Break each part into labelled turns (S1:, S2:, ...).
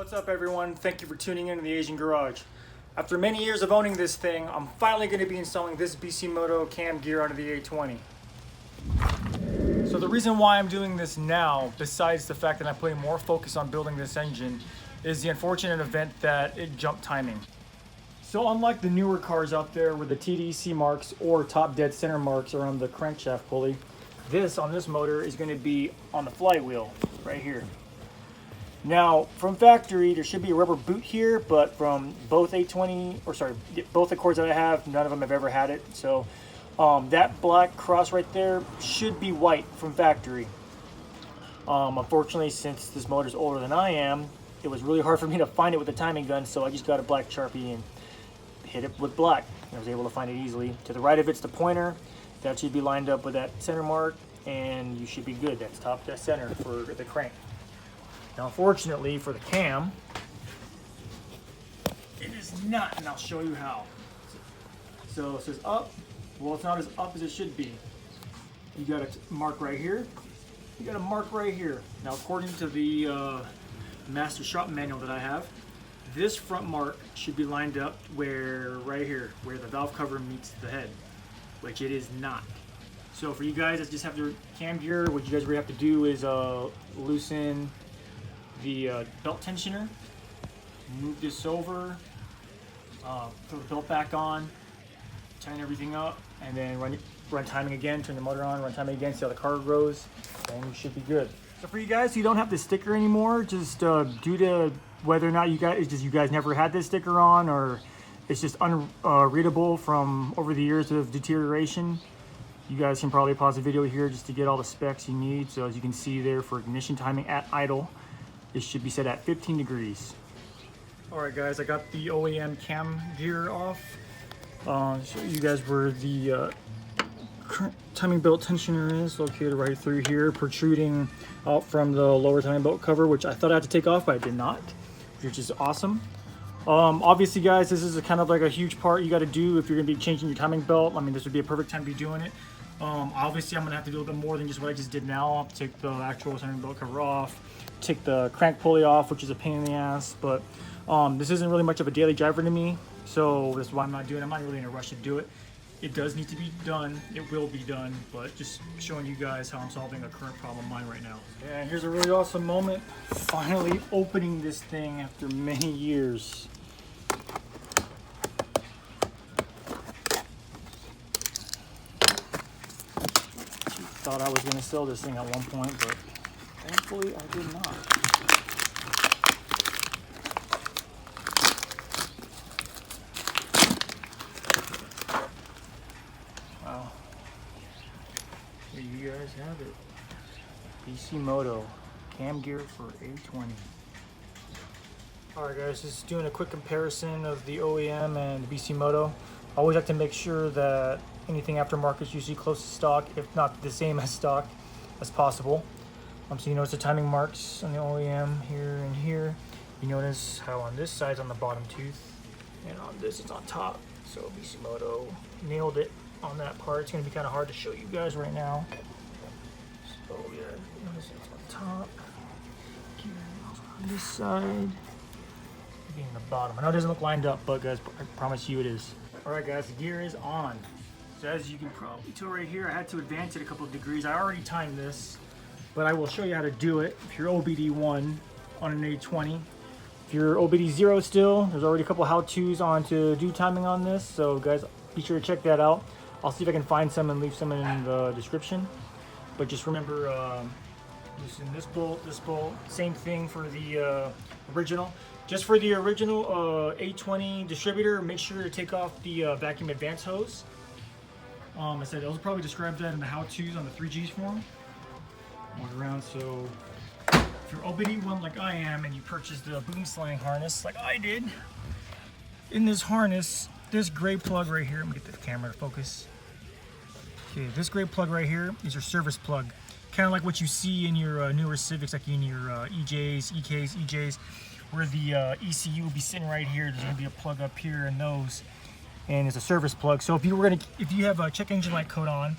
S1: What's up everyone? Thank you for tuning in to the Asian Garage. After many years of owning this thing, I'm finally going to be installing this Bisimoto cam gear onto the A20. So the reason why I'm doing this now, besides the fact that I'm putting more focus on building this engine, is the unfortunate event that it jumped timing. So unlike the newer cars out there with the TDC marks or top dead center marks around the crankshaft pulley, this on this motor is going to be on the flywheel right here. Now, from factory, there should be a rubber boot here, but from both both Accords that I have, none of them have ever had it. So that black cross right there should be white from factory. Unfortunately, since this motor is older than I am, it was really hard for me to find it with the timing gun, so I just got a black Sharpie and hit it with black. I was able to find it easily. To the right of it's the pointer. That should be lined up with that center mark, and you should be good. That's top dead center for the crank. Now, unfortunately for the cam, it is not, and I'll show you how. So it says up. Well, it's not as up as it should be. You got a mark right here. You got a mark right here. Now, according to the master shop manual that I have, this front mark should be lined up right here, where the valve cover meets the head, which it is not. So for you guys that just have the cam gear, what you guys really have to do is loosen the belt tensioner, move this over, throw the belt back on, tighten everything up, and then run timing again, turn the motor on, run timing again, see how the car grows, and you should be good. So for you guys who don't have this sticker anymore, just due to whether or not you guys never had this sticker on, or it's just unreadable from over the years of deterioration, you guys can probably pause the video here just to get all the specs you need. So as you can see there, for ignition timing at idle, it should be set at 15 degrees. All right guys, I got the OEM cam gear off. Show you guys where the timing belt tensioner is, located right through here, protruding out from the lower timing belt cover, which I thought I had to take off, but I did not, which is awesome. Obviously guys, this is a kind of like a huge part you got to do if you're going to be changing your timing belt. I mean, this would be a perfect time to be doing it. Obviously I'm going to have to do a little bit more than just what I just did now. I'll take the actual timing belt cover off, take the crank pulley off, which is a pain in the ass, but this isn't really much of a daily driver to me, so that's why I'm not doing it. I'm not really in a rush to do it. It does need to be done. It will be done, but just showing you guys how I'm solving a current problem of mine right now. And here's a really awesome moment, finally opening this thing after many years. Thought I was going to sell this thing at one point, but thankfully I did not. Wow. Here you guys have it. Bisimoto cam gear for A20. Alright guys, just doing a quick comparison of the OEM and the Bisimoto. I always like to make sure that anything aftermarket is usually close to stock, if not the same as stock as possible. So you notice the timing marks on the OEM here and here. You notice how on this side's on the bottom tooth, and on this it's on top. So Bisimoto nailed it on that part. It's going to be kind of hard to show you guys right now. So yeah, notice it's on top. On this side, being the bottom. I know it doesn't look lined up, but guys, I promise you it is. Alright guys, the gear is on. So as you can probably tell right here, I had to advance it a couple of degrees. I already timed this, but I will show you how to do it. If you're OBD1 on an A20, if you're OBD0 still, there's already a couple how-tos on to do timing on this. So guys, be sure to check that out. I'll see if I can find some and leave some in the description. But just remember, loosen this bolt, same thing for the original. Just for the original A20 distributor, make sure to take off the vacuum advance hose. I said those will probably describe that in the how-tos on the 3Gs forum. Walk around. So if you're OBD1 like I am and you purchased the boom slang harness like I did, in this harness, this gray plug right here, let me get the camera to focus. Okay, this gray plug right here is your service plug. Kind of like what you see in your newer Civics, like in your EJs, EKs, EJs, where the ECU will be sitting right here. There's going to be a plug up here in those, and it's a service plug. So if you have a check engine light code on,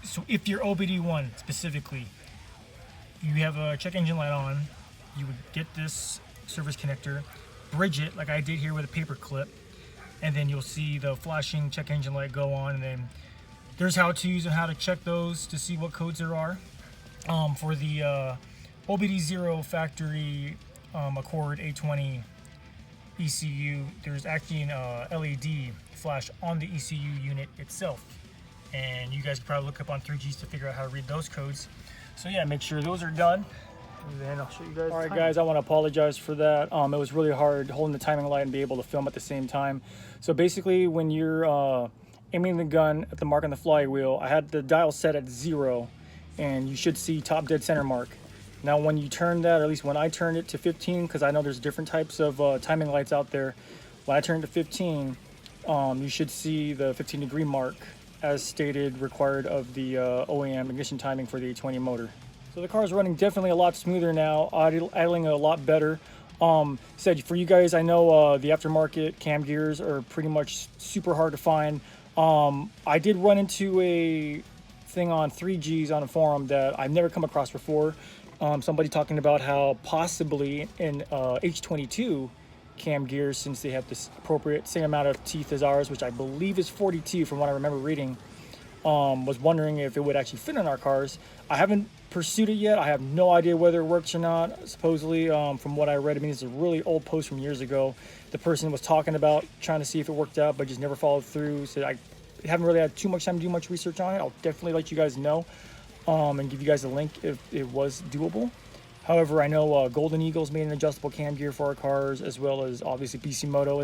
S1: so if you're OBD1 specifically, you have a check engine light on, you would get this service connector, bridge it like I did here with a paper clip, and then you'll see the flashing check engine light go on, and then there's how-tos on how to check those to see what codes there are. For the OBD0 factory Accord A20 ECU, there's actually an LED flash on the ECU unit itself, and you guys can probably look up on 3Gs to figure out how to read those codes. So yeah, make sure those are done, and then I'll show you guys. All right, guys, I want to apologize for that. It was really hard holding the timing light and be able to film at the same time. So basically, when you're aiming the gun at the mark on the flywheel, I had the dial set at 0, and you should see top dead center mark. Now when you turn that, or at least when I turned it to 15, because I know there's different types of timing lights out there, when I turned it to 15, you should see the 15-degree mark as stated required of the OEM ignition timing for the A20 motor. So the car is running definitely a lot smoother now, idling a lot better. Said for you guys, I know the aftermarket cam gears are pretty much super hard to find. I did run into a thing on 3Gs on a forum that I've never come across before. Somebody talking about how possibly in H22 cam gears, since they have this appropriate same amount of teeth as ours, which I believe is 42 from what I remember reading, was wondering if it would actually fit in our cars. I haven't pursued it yet. I have no idea whether it works or not. Supposedly, from what I read, I mean, it's a really old post from years ago. The person was talking about trying to see if it worked out, but just never followed through. So I haven't really had too much time to do much research on it. I'll definitely let you guys know. And give you guys a link if it was doable. However, I know Golden Eagle's made an adjustable cam gear for our cars, as well as obviously Bisimoto.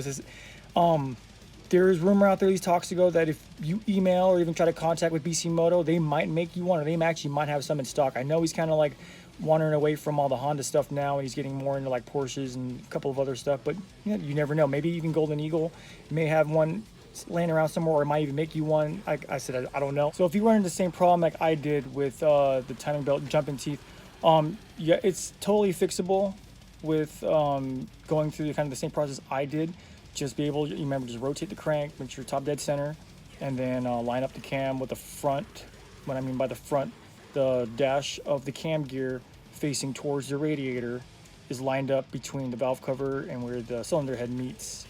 S1: There's rumor out there these talks ago that if you email or even try to contact with Bisimoto, they might make you one, or they actually might have some in stock. I know he's kind of like wandering away from all the Honda stuff now, and he's getting more into like Porsches and a couple of other stuff, but you never know. Maybe even Golden Eagle may have one laying around somewhere, or it might even make you one. I said I don't know. So if you run into the same problem like I did with the timing belt jumping teeth, yeah, it's totally fixable with going through kind of the same process I did. Just be able to, remember, just rotate the crank, make sure top dead center, and then line up the cam with the front. What I mean by the front, the dash of the cam gear facing towards the radiator is lined up between the valve cover and where the cylinder head meets.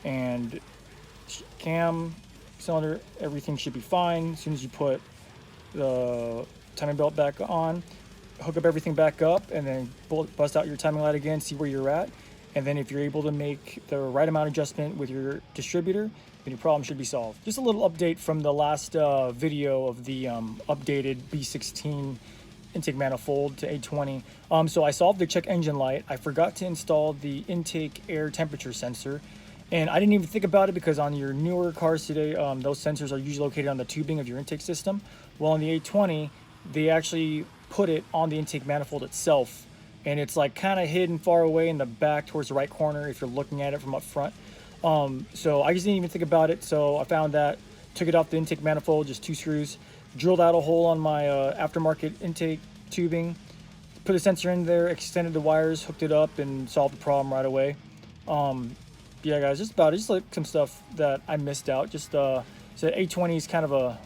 S1: And cam, cylinder, everything should be fine. As soon as you put the timing belt back on, hook up everything back up, and then bust out your timing light again, see where you're at. And then if you're able to make the right amount of adjustment with your distributor, then your problem should be solved. Just a little update from the last video of the updated B16 intake manifold to A20. So I solved the check engine light. I forgot to install the intake air temperature sensor. And I didn't even think about it because on your newer cars today, those sensors are usually located on the tubing of your intake system. Well, on the A20, they actually put it on the intake manifold itself. And it's like kind of hidden far away in the back towards the right corner if you're looking at it from up front. So I just didn't even think about it. So I found that, took it off the intake manifold, just 2 screws, drilled out a hole on my aftermarket intake tubing, put a sensor in there, extended the wires, hooked it up, and solved the problem right away. Yeah, guys, just like some stuff that I missed out. Just so A20 is kind of a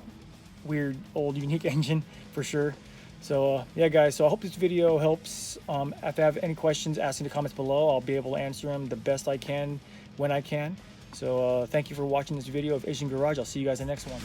S1: weird, old, unique engine for sure. So yeah, guys, so I hope this video helps. If I have any questions, ask in the comments below. I'll be able to answer them the best I can when I can. So thank you for watching this video of Asian Garage. I'll see you guys in the next one.